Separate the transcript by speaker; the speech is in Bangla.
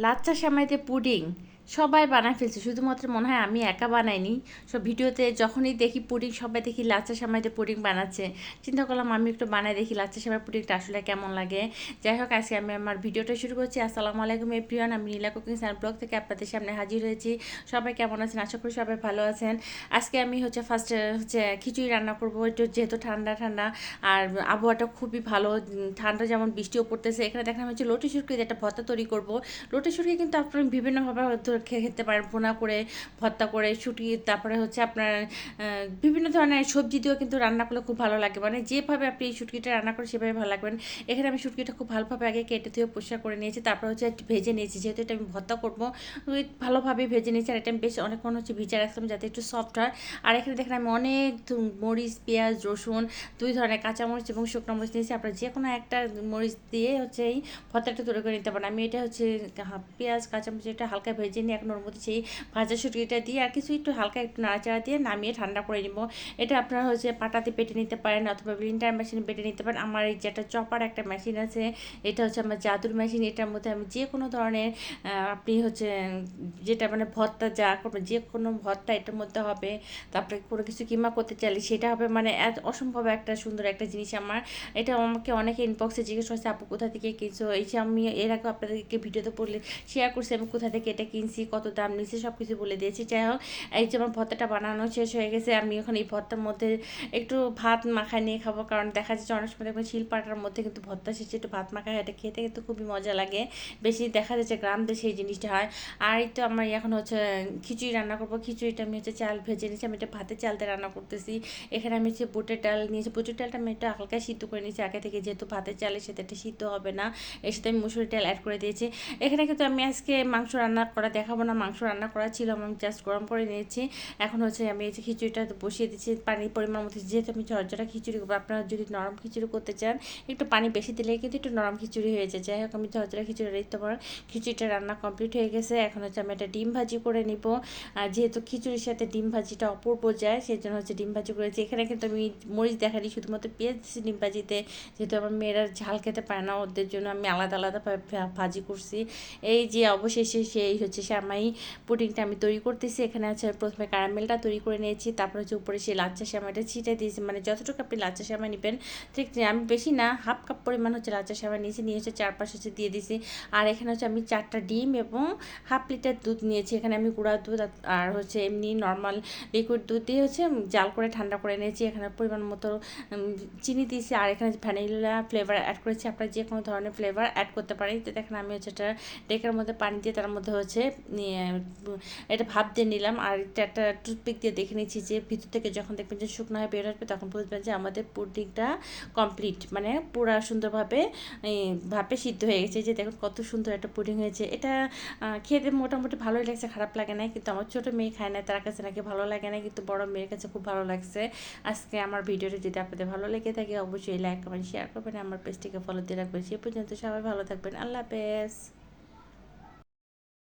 Speaker 1: লাচ্চা সেমাইতে পুডিং সবাই বানায় ফেলছে, শুধুমাত্র মনে হয় আমি একা বানাইনি। সব ভিডিওতে যখনই দেখি পুডিং, সবাই দেখি লাচ্চা সেমাইতে পুডিং বানাচ্ছে। চিন্তা করলাম আমি একটু বানাই দেখি লাচ্চা সেমাই পুডিংটা আসলে কেমন লাগে। যাই হোক, আজকে আমি আমার ভিডিওটা শুরু করছি। আসসালামু আলাইকুম এভরিওয়ান, আমি নীলা কুকিং চ্যানেল ব্লগ থেকে আপনাদের সামনে হাজির হয়েছি। সবাই কেমন আছেন? আশা করি সবাই ভালো আছেন। আজকে আমি ফার্স্টে খিচুড়ি রান্না করবো, একটু যেহেতু ঠান্ডা ঠান্ডা আর আবহাওয়াটা খুবই ভালো। ঠান্ডা যেমন বৃষ্টিও পড়তেছে। এখানে দেখেন আমি লটি শুটকি দিয়ে একটা ভর্তা তৈরি করবো। লোটে শুটকি কিন্তু আপনি বিভিন্নভাবে হয়তো খেতে পারেন, ভুনা করে, ভর্তা করে, শুটকি, তারপরে আপনার বিভিন্ন ধরনের সবজি দিয়েও কিন্তু রান্না করলে খুব ভালো লাগে। মানে যেভাবে আপনি এই শুটকিটা রান্না করেন সেভাবে ভালো লাগবেন। এখানে আমি শুটকিটা খুব ভালোভাবে আগে কেটে ধুয়ে পরিষ্কার করে নিয়েছি, তারপর ভেজে নিয়েছি। যেহেতু এটা আমি ভর্তা করবো, ভালোভাবে ভেজে নিয়েছি। আর এটা আমি বেশ অনেকক্ষণ ভিজে রাখলাম যাতে একটু সফট হয়। আর এখানে দেখেন আমি অনেক মরিচ, পেঁয়াজ, রসুন, দুই ধরনের কাঁচামরিচ এবং শুকনো মরিচ নিয়েছি। আপনার যে কোনো একটা মরিচ দিয়ে এই ভর্তাটা তৈরি করে নিতে পারেন। আমি এটা পেঁয়াজ, কাঁচামরিচ এটা হালকা ভেজে নিয়ে এখন ওর মধ্যে সেই ভাজা শুটকিটা দিয়ে আর কিছু একটু হালকা একটু নাড়াচাড়া দিয়ে নামিয়ে ঠান্ডা করে নিব। এটা আপনারা পাটাতে বেটে নিতে পারেন অথবা ব্লেন্ডার মেশিনে বেটে নিতে পারেন। আমার এই যেটা চপার একটা মেশিন আছে, এটা আমার জাদুর মেশিন। এটার মধ্যে আমি যে কোনো ধরনের আপনি যেটা মানে ভর্তা যা করবেন, যে কোনো ভর্তা এটার মধ্যে হবে। তারপরে কোনো কিছু কিমা করতে চাইলে সেটা হবে, মানে অসম্ভব একটা সুন্দর একটা জিনিস আমার। এটা আমাকে অনেকে ইনবক্সে জিজ্ঞেস করছে আপু কোথা থেকে কিনছো। এই যে আমি এর আগে আপনাদেরকে ভিডিওতে পড়লে শেয়ার করছি আমি কোথা থেকে এটা কিনছি, কত দাম নিচ্ছে, সব কিছু বলে দিয়েছি। যাই হোক, এই যে আমার ভর্তাটা বানানো শেষ হয়ে গেছে। আমি এখন এই ভর্তার মধ্যে একটু ভাত মাখায় নিয়ে খাবো, কারণ দেখা যাচ্ছে অনেক সময় দেখবেন শিলপাটার মধ্যে কিন্তু ভর্তা শেষে একটু ভাত মাখায়, এটা খেতে কিন্তু খুবই মজা লাগে। বেশি দেখা যাচ্ছে গ্রাম দেশে এই জিনিসটা হয়। আর এই তো আমার এখন খিচুড়ি রান্না করবো। খিচুড়িটা আমি চাল ভেজে নিয়েছি, আমি এটা ভাতের চালতে রান্না করতেছি। এখানে আমি বুটের ডাল নিয়েছি। বুটের ডালটা আমি একটু হালকা সিদ্ধ করে নিয়েছি আগে থেকে, যেহেতু ভাতের চালের সাথে এটা সিদ্ধ হবে না। এর সাথে আমি মুসুরি ডাল অ্যাড করে দিয়েছি। এখানে কিন্তু আমি আজকে মাংস রান্না করা দেখাবো না, মাংস রান্না করা ছিল, আমি জাস্ট গরম করে নিয়েছি। এখন আমি এই যে খিচুড়িটা বসিয়ে দিচ্ছি পানির পরিমাণ মতো, যেহেতু আমি ঝরঝরা খিচুড়ি করবো। আপনারা যদি নরম খিচুড়ি করতে চান একটু পানি বেশি দিলে কিন্তু একটু নরম খিচুড়ি হয়ে যায়। যাই হোক, আমি ঝরঝরা খিচুড়ি দিতে পারো। খিচুড়িটা রান্না কমপ্লিট হয়ে গেছে। এখন আমি একটা ডিম ভাজি করে নিব। আর যেহেতু খিচুড়ির সাথে ডিম ভাজিটা অপূর্ব যায়, সেই জন্য ডিম ভাজি করেছি। এখানে কিন্তু আমি মরিচ দেখালি শুধুমাত্র পেঁয়াজ দিচ্ছি ডিম ভাজিতে, যেহেতু আমার মেয়েরা ঝাল খেতে পারে না, ওদের জন্য আমি আলাদা আলাদা ভাজি করছি। এই যে অবশেষে সেই শ্যামাই পুডিংটা আমি তৈরি করতেছি। এখানে প্রথমে ক্যারামেলটা তৈরি করে নিয়েছি, তারপর উপরে সেই লাচ্চা সেমাইটা ছিটে দিয়েছি। মানে যতটুকু আপনি লাচ্চা সেমাই নেবেন, ঠিক আমি বেশি না, হাফ কাপ পরিমাণ লাচ্চা সেমাই নিয়েছি, নিয়ে চারপাশে দিয়ে দিয়েছি। আর এখানে আমি 4টা ডিম এবং হাফ লিটার দুধ নিয়েছি। এখানে আমি গুঁড়া দুধ আর এমনি নর্মাল লিকুইড দুধ দিয়ে জাল করে ঠান্ডা করে নিয়েছি। এখানে পরিমাণ মতো চিনি দিয়েছি, আর এখানে ভ্যানিলা ফ্লেভার অ্যাড করেছি। আপনারা যে কোনো ধরনের ফ্লেভার অ্যাড করতে পারেন। তো দেখেন আমি এটা ডেকের মধ্যে পানি দিয়ে তার মধ্যে এটা ভাপ দিয়ে নিলাম। আর এটা একটা টুথপিক দিয়ে দেখে নিচ্ছি যে ভিতর থেকে যখন দেখবেন যে শুকনো হয়ে বের আসবে, তখন বুঝবেন যে আমাদের পুডিংটা কমপ্লিট, মানে পুরা সুন্দরভাবে ভাপে সিদ্ধ হয়ে গেছে। যে দেখুন কত সুন্দর একটা পুডিং হয়েছে। এটা খেতে মোটামুটি ভালোই লাগছে, খারাপ লাগে না। কিন্তু আমার ছোটো মেয়ে খায় না, তার কাছে নাকি ভালো লাগে না, কিন্তু বড় মেয়ের কাছে খুব ভালো লাগছে। আজকে আমার ভিডিওটা যদি আপনাদের ভালো লেগে থাকে অবশ্যই লাইক কমেন্ট শেয়ার করবেন, আমার পেজটিকে ফলো দিয়ে রাখবেন। সে পর্যন্ত সবাই ভালো থাকবেন। আল্লাহ হাফেজ।